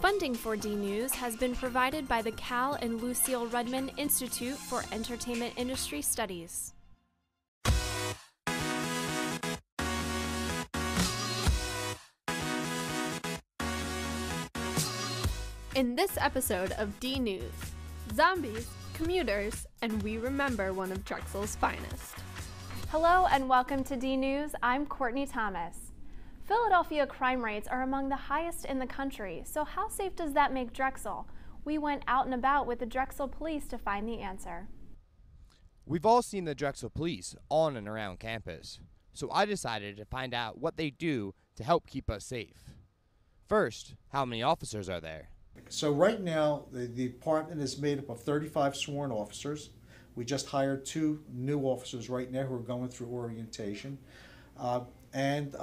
Funding for DNews has been provided by the Cal and Lucille Rudman Institute for Entertainment Industry Studies. In this episode of DNews, zombies, commuters, and we remember one of Drexel's finest. Hello and welcome to DNews. I'm Courtney Thomas. Philadelphia crime rates are among the highest in the country, so how safe does that make Drexel? We went out and about with the Drexel police to find the answer. We've all seen the Drexel police on and around campus, so I decided to find out what they do to help keep us safe. First, how many officers are there? So right now, the department is made up of 35 sworn officers. We just hired 2 new officers right now who are going through orientation. And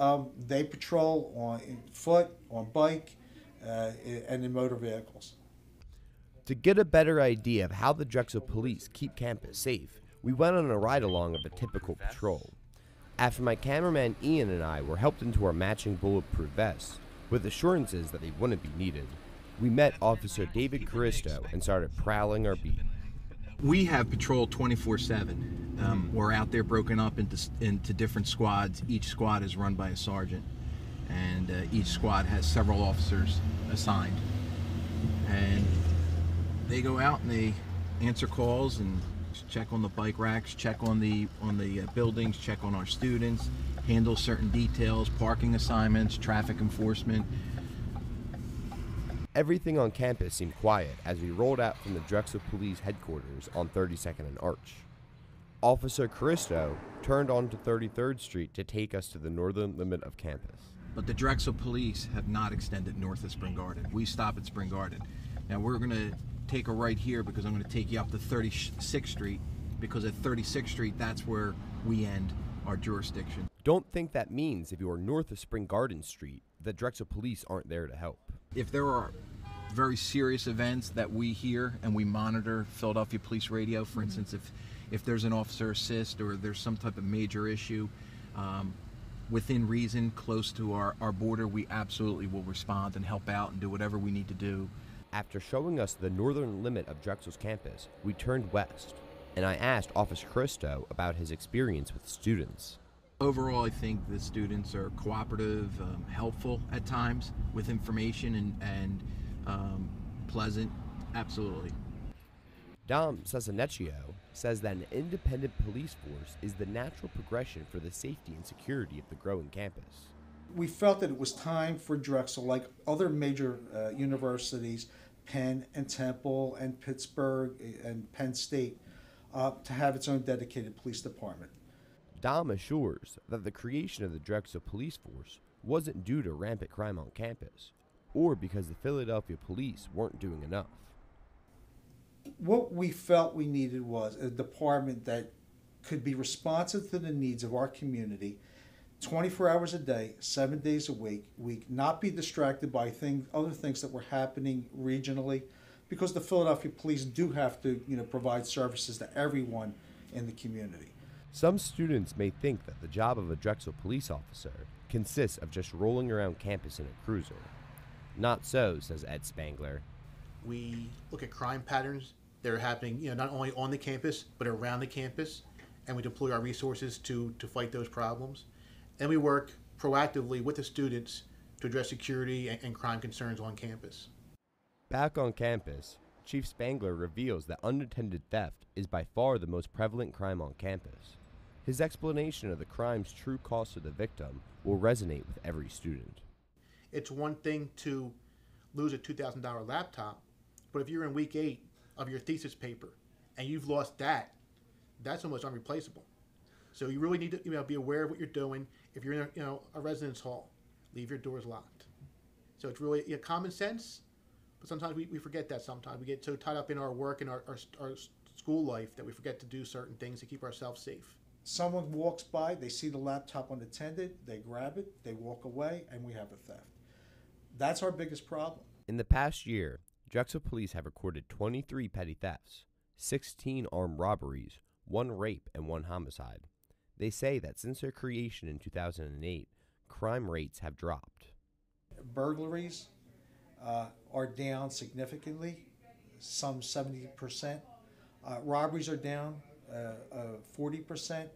they patrol on foot, on bike, and in motor vehicles. To get a better idea of how the Drexel police keep campus safe, we went on a ride-along of a typical patrol. After my cameraman Ian and I were helped into our matching bulletproof vests, with assurances that they wouldn't be needed, we met Officer David Caristo and started prowling our beat. We have patrol 24/7. We're out there broken up into different squads. Each squad is run by a sergeant, and each squad has several officers assigned. And they go out and they answer calls and check on the bike racks, check on the buildings, check on our students, handle certain details, parking assignments, traffic enforcement. Everything on campus seemed quiet as we rolled out from the Drexel Police headquarters on 32nd and Arch. Officer Caristo turned onto 33rd Street to take us to the northern limit of campus. But the Drexel Police have not extended north of Spring Garden. We stop at Spring Garden. Now we're going to take a right here because I'm going to take you up to 36th Street, because at 36th Street, that's where we end our jurisdiction. Don't think that means if you are north of Spring Garden Street, the Drexel Police aren't there to help. If there are very serious events that we hear and we monitor Philadelphia Police Radio, for instance, if there's an officer assist or there's some type of major issue within reason close to our border, we absolutely will respond and help out and do whatever we need to do. After showing us the northern limit of Drexel's campus, we turned west, and I asked Officer Caristo about his experience with students. Overall, I think the students are cooperative, helpful at times with information, and pleasant, absolutely. Dom Cesanecchio says that an independent police force is the natural progression for the safety and security of the growing campus. We felt that it was time for Drexel, like other major universities, Penn and Temple and Pittsburgh and Penn State, to have its own dedicated police department. Dom assures that the creation of the Drexel Police Force wasn't due to rampant crime on campus, or because the Philadelphia police weren't doing enough. What we felt we needed was a department that could be responsive to the needs of our community 24 hours a day, 7 days a week, not be distracted by other things that were happening regionally, because the Philadelphia police do have to provide services to everyone in the community. Some students may think that the job of a Drexel police officer consists of just rolling around campus in a cruiser. Not so, says Ed Spangler. We look at crime patterns that are happening, not only on the campus, but around the campus, and we deploy our resources to fight those problems. And we work proactively with the students to address security and crime concerns on campus. Back on campus, Chief Spangler reveals that unattended theft is by far the most prevalent crime on campus. His explanation of the crime's true cost to the victim will resonate with every student. It's one thing to lose a $2,000 laptop, but if you're in week 8 of your thesis paper and you've lost that, that's almost unreplaceable. So you really need to be aware of what you're doing. If you're in a residence hall, leave your doors locked. So it's really common sense, but sometimes we forget that. Sometimes we get so tied up in our work and our school life that we forget to do certain things to keep ourselves safe. Someone walks by, they see the laptop unattended, they grab it, they walk away, and we have a theft. That's our biggest problem. In the past year, Drexel police have recorded 23 petty thefts, 16 armed robberies, 1 rape, and 1 homicide. They say that since their creation in 2008, crime rates have dropped. Burglaries, are down significantly, some 70%. Robberies are down 40%.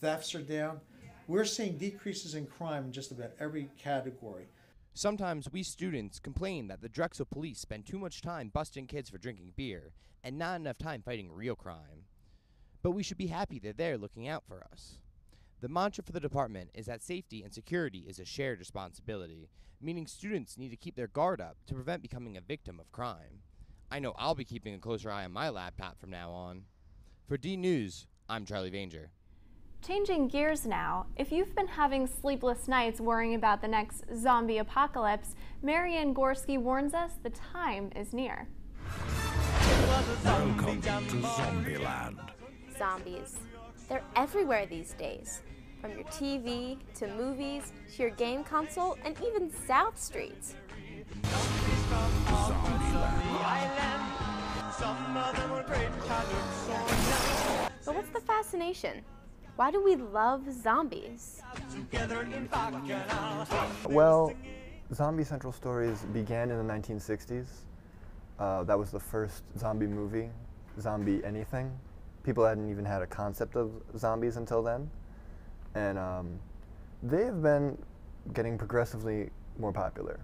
Thefts are down. We're seeing decreases in crime in just about every category. Sometimes we students complain that the Drexel police spend too much time busting kids for drinking beer and not enough time fighting real crime. But we should be happy that they're looking out for us. The mantra for the department is that safety and security is a shared responsibility, meaning students need to keep their guard up to prevent becoming a victim of crime. I know I'll be keeping a closer eye on my laptop from now on. For DNews, I'm Charlie Vanger. Changing gears now, if you've been having sleepless nights worrying about the next zombie apocalypse, Marianne Gorski warns us the time is near. Welcome to Zombieland. Zombies. They're everywhere these days. From your TV, to movies, to your game console, and even South Streets. But what's the fascination? Why do we love zombies? Well, Zombie Central Stories began in the 1960s. That was the first zombie movie, Zombie Anything. People hadn't even had a concept of zombies until then. And they have been getting progressively more popular.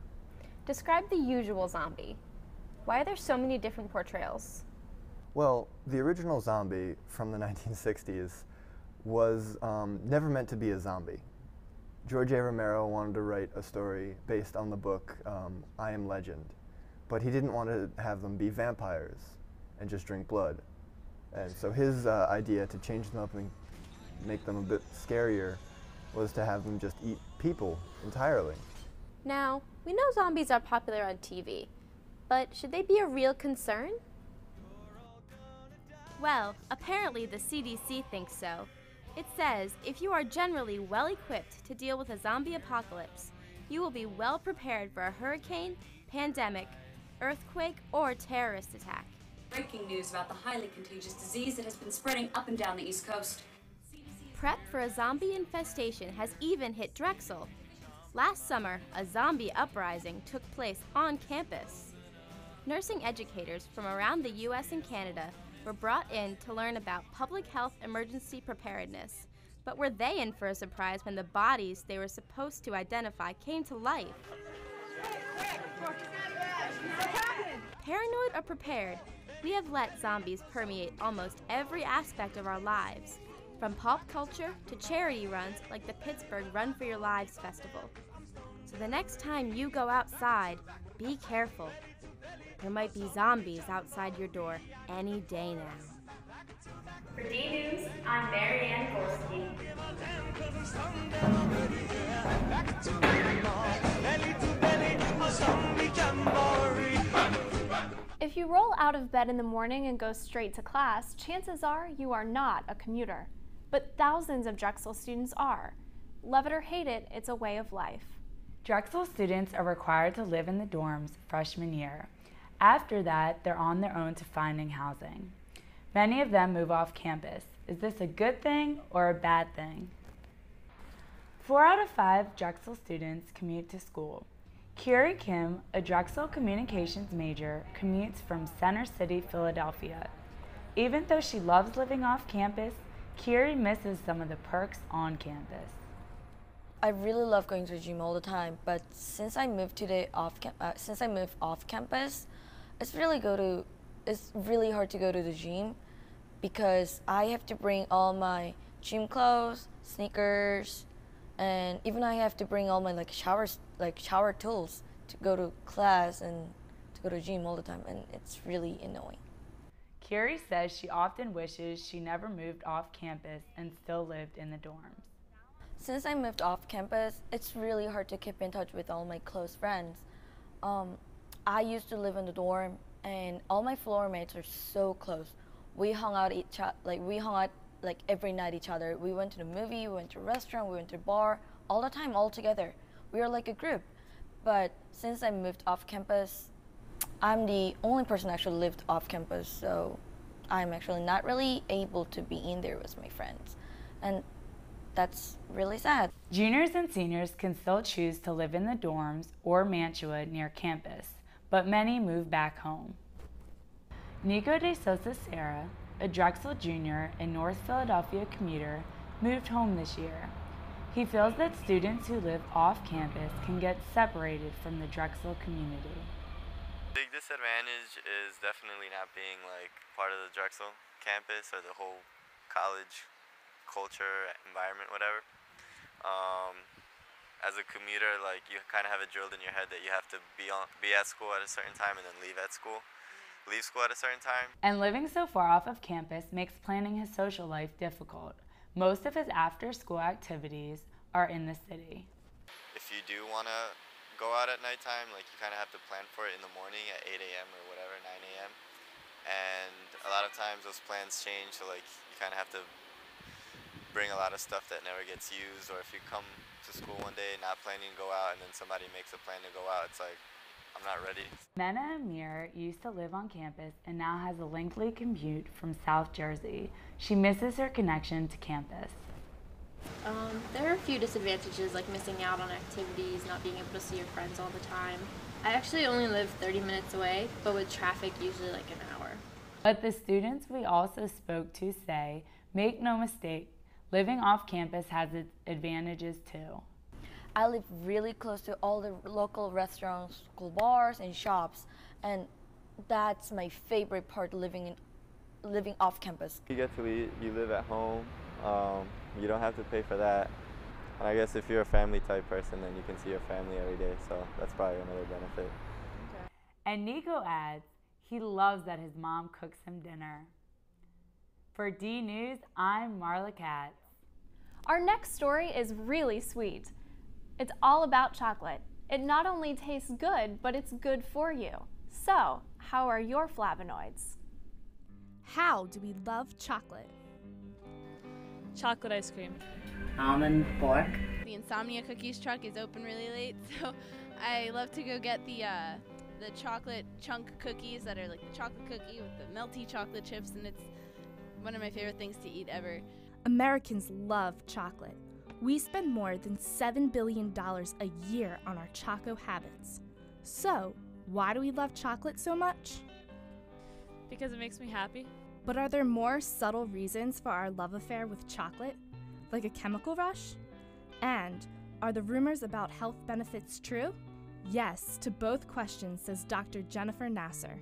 Describe the usual zombie. Why are there so many different portrayals? Well, the original zombie from the 1960s was never meant to be a zombie. George A. Romero wanted to write a story based on the book I Am Legend, but he didn't want to have them be vampires and just drink blood. And so his idea to change them up and make them a bit scarier was to have them just eat people entirely. Now, we know zombies are popular on TV, but should they be a real concern? Well, apparently the CDC thinks so. It says if you are generally well equipped to deal with a zombie apocalypse, you will be well prepared for a hurricane, pandemic, earthquake, or terrorist attack. Breaking news about the highly contagious disease that has been spreading up and down the East Coast. Prep for a zombie infestation has even hit Drexel. Last summer, a zombie uprising took place on campus. Nursing educators from around the US and Canada were brought in to learn about public health emergency preparedness. But were they in for a surprise when the bodies they were supposed to identify came to life? Paranoid or prepared, we have let zombies permeate almost every aspect of our lives, from pop culture to charity runs like the Pittsburgh Run for Your Lives festival. So the next time you go outside, be careful. There might be zombies outside your door any day now. For DNews, I'm Marianne Gorski. If you roll out of bed in the morning and go straight to class, chances are you are not a commuter. But thousands of Drexel students are. Love it or hate it, it's a way of life. Drexel students are required to live in the dorms freshman year. After that, they're on their own to finding housing. Many of them move off campus. Is this a good thing or a bad thing? 4 out of 5 Drexel students commute to school. Kiri Kim, a Drexel communications major, commutes from Center City, Philadelphia. Even though she loves living off campus, Kiri misses some of the perks on campus. I really love going to the gym all the time, but since I moved off campus, it's really hard to go to the gym because I have to bring all my gym clothes, sneakers, and even I have to bring all my shower tools to go to class and to go to the gym all the time, and it's really annoying. Kiri says she often wishes she never moved off campus and still lived in the dorms. Since I moved off campus, it's really hard to keep in touch with all my close friends. I used to live in the dorm, and all my floor mates are so close. We hung out every night each other. We went to the movie, we went to a restaurant, we went to a bar, all the time, all together. We were like a group. But since I moved off campus, I'm the only person actually lived off campus, so I'm actually not really able to be in there with my friends. And that's really sad. Juniors and seniors can still choose to live in the dorms or Mantua near campus, but many move back home. Nico de Sosa Serra, a Drexel junior and North Philadelphia commuter, moved home this year. He feels that students who live off campus can get separated from the Drexel community. Big disadvantage is definitely not being like part of the Drexel campus or the whole college culture, environment, whatever. As a commuter, like you kind of have it drilled in your head that you have to be at school at a certain time and then leave school at a certain time. And living so far off of campus makes planning his social life difficult. Most of his after-school activities are in the city. If you do want to go out at nighttime, like you kind of have to plan for it in the morning at 8 a.m. or whatever, 9 a.m. And a lot of times those plans change, so like you kind of have to bring a lot of stuff that never gets used, or if you come to school one day not planning to go out and then somebody makes a plan to go out, it's like, I'm not ready. Mena Amir used to live on campus and now has a lengthy commute from South Jersey. She misses her connection to campus. There are a few disadvantages, like missing out on activities, not being able to see your friends all the time. I actually only live 30 minutes away, but with traffic, usually like an hour. But the students we also spoke to say, make no mistake, living off campus has its advantages too. I live really close to all the local restaurants, school bars, and shops, and that's my favorite part, living off campus. You get to eat, you live at home, you don't have to pay for that. And I guess if you're a family type person, then you can see your family every day, so that's probably another benefit. And Nico adds, he loves that his mom cooks him dinner. For DNews, I'm Marla Katz. Our next story is really sweet. It's all about chocolate. It not only tastes good, but it's good for you. So, how are your flavonoids? How do we love chocolate? Chocolate ice cream. Almond pork. The Insomnia Cookies truck is open really late, so I love to go get the chocolate chunk cookies that are like the chocolate cookie with the melty chocolate chips, and it's one of my favorite things to eat ever. Americans love chocolate. We spend more than $7 billion a year on our choco habits. So, why do we love chocolate so much? Because it makes me happy. But are there more subtle reasons for our love affair with chocolate, like a chemical rush? And are the rumors about health benefits true? Yes to both questions, says Dr. Jennifer Nasser.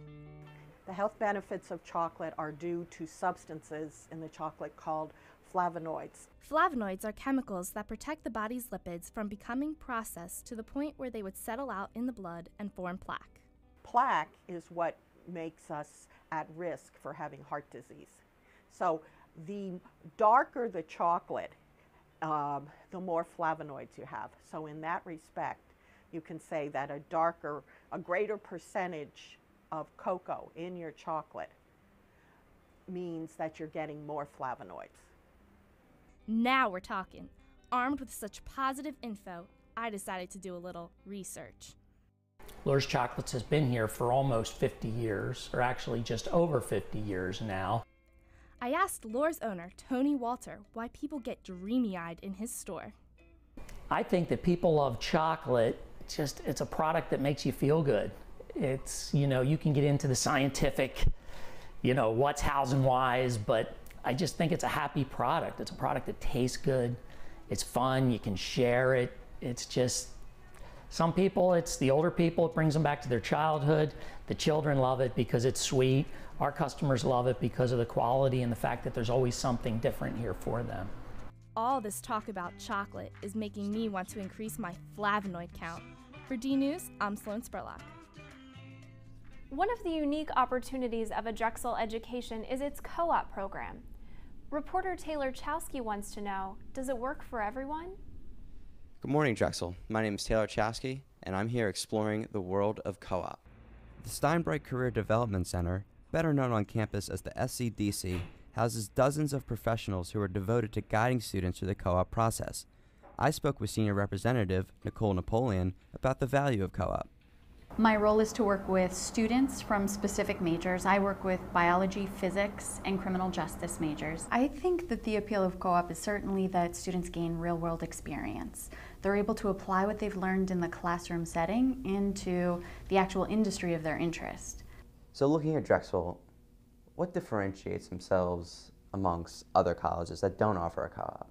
The health benefits of chocolate are due to substances in the chocolate called flavonoids. Flavonoids are chemicals that protect the body's lipids from becoming processed to the point where they would settle out in the blood and form plaque. Plaque is what makes us at risk for having heart disease. So the darker the chocolate, the more flavonoids you have. So in that respect, you can say that a greater percentage of cocoa in your chocolate means that you're getting more flavonoids. Now we're talking. Armed with such positive info, I decided to do a little research. Lohr's Chocolates has been here for almost 50 years, or actually just over 50 years now. I asked Lohr's owner, Tony Walter, why people get dreamy-eyed in his store. I think that people love chocolate. It's a product that makes you feel good. It's, you can get into the scientific, what's, how's, and whys, but I just think it's a happy product. It's a product that tastes good. It's fun. You can share it. It's just, some people, it's the older people, it brings them back to their childhood. The children love it because it's sweet. Our customers love it because of the quality and the fact that there's always something different here for them. All this talk about chocolate is making me want to increase my flavonoid count. For DNews, I'm Sloan Spurlock. One of the unique opportunities of a Drexel education is its co-op program. Reporter Taylor Chowski wants to know, does it work for everyone? Good morning, Drexel. My name is Taylor Chowski, and I'm here exploring the world of co-op. The Steinbright Career Development Center, better known on campus as the SCDC, houses dozens of professionals who are devoted to guiding students through the co-op process. I spoke with Senior Representative Nicole Napoleon about the value of co-op. My role is to work with students from specific majors. I work with biology, physics, and criminal justice majors. I think that the appeal of co-op is certainly that students gain real-world experience. They're able to apply what they've learned in the classroom setting into the actual industry of their interest. So looking at Drexel, what differentiates themselves amongst other colleges that don't offer a co-op?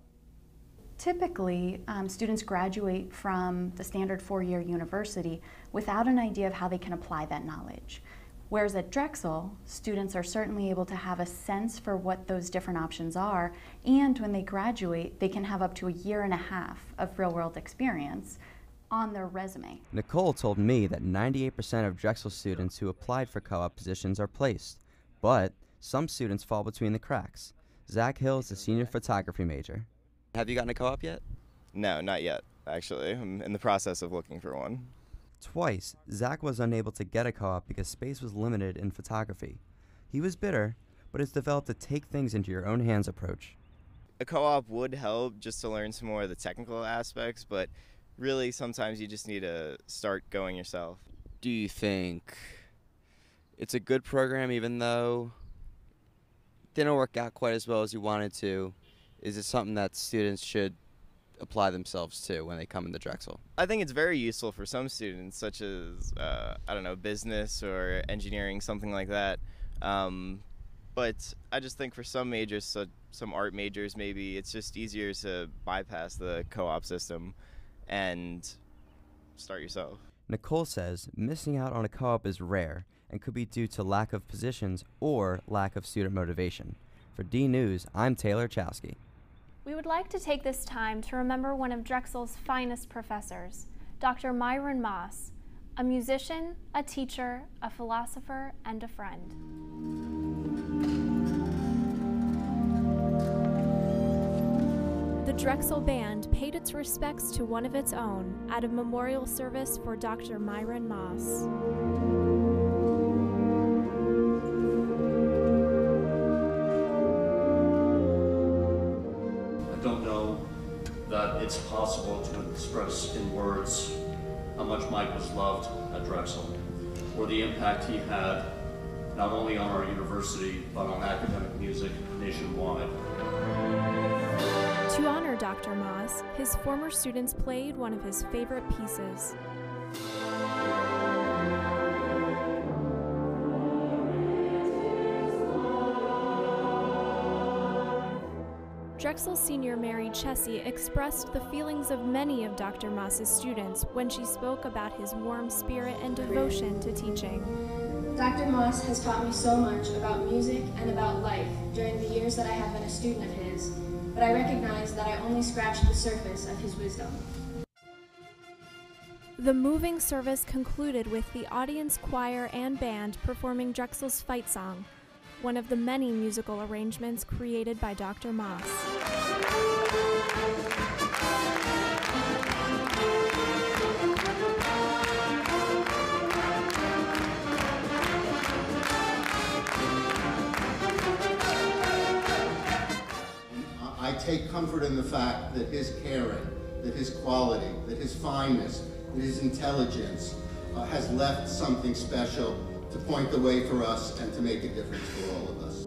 Typically, students graduate from the standard four-year university without an idea of how they can apply that knowledge. Whereas at Drexel, students are certainly able to have a sense for what those different options are, and when they graduate, they can have up to 1.5 years of real-world experience on their resume. Nicole told me that 98% of Drexel students who applied for co-op positions are placed, but some students fall between the cracks. Zach Hill is a senior photography major. Have you gotten a co-op yet? No, not yet, actually. I'm in the process of looking for one. Twice, Zach was unable to get a co-op because space was limited in photography. He was bitter, but has developed a take things into your own hands approach. A co-op would help just to learn some more of the technical aspects, but really sometimes you just need to start going yourself. Do you think it's a good program even though it didn't work out quite as well as you wanted to? Is it something that students should apply themselves to when they come into Drexel? I think it's very useful for some students, such as, I don't know, business or engineering, something like that. But I just think for some majors, so some art majors maybe, it's just easier to bypass the co-op system and start yourself. Nicole says missing out on a co-op is rare and could be due to lack of positions or lack of student motivation. For DNews, I'm Taylor Chowski. We would like to take this time to remember one of Drexel's finest professors, Dr. Myron Moss, a musician, a teacher, a philosopher, and a friend. The Drexel Band paid its respects to one of its own at a memorial service for Dr. Myron Moss. That it's possible to express in words how much Mike was loved at Drexel, or the impact he had not only on our university, but on academic music nationwide. To honor Dr. Moss, his former students played one of his favorite pieces. Drexel senior Mary Chessie expressed the feelings of many of Dr. Moss's students when she spoke about his warm spirit and devotion to teaching. Dr. Moss has taught me so much about music and about life during the years that I have been a student of his, but I recognize that I only scratched the surface of his wisdom. The moving service concluded with the audience choir and band performing Drexel's fight song, one of the many musical arrangements created by Dr. Moss. I take comfort in the fact that his caring, that his quality, that his fineness, that his intelligence has left something special to point the way for us and to make a difference for all of us.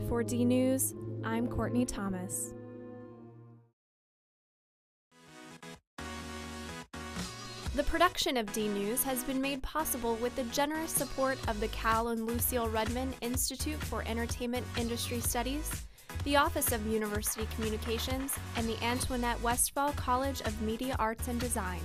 For DNews, I'm Courtney Thomas. The production of DNews has been made possible with the generous support of the Cal and Lucille Redmond Institute for Entertainment Industry Studies, the Office of University Communications, and the Antoinette Westphal College of Media Arts and Design.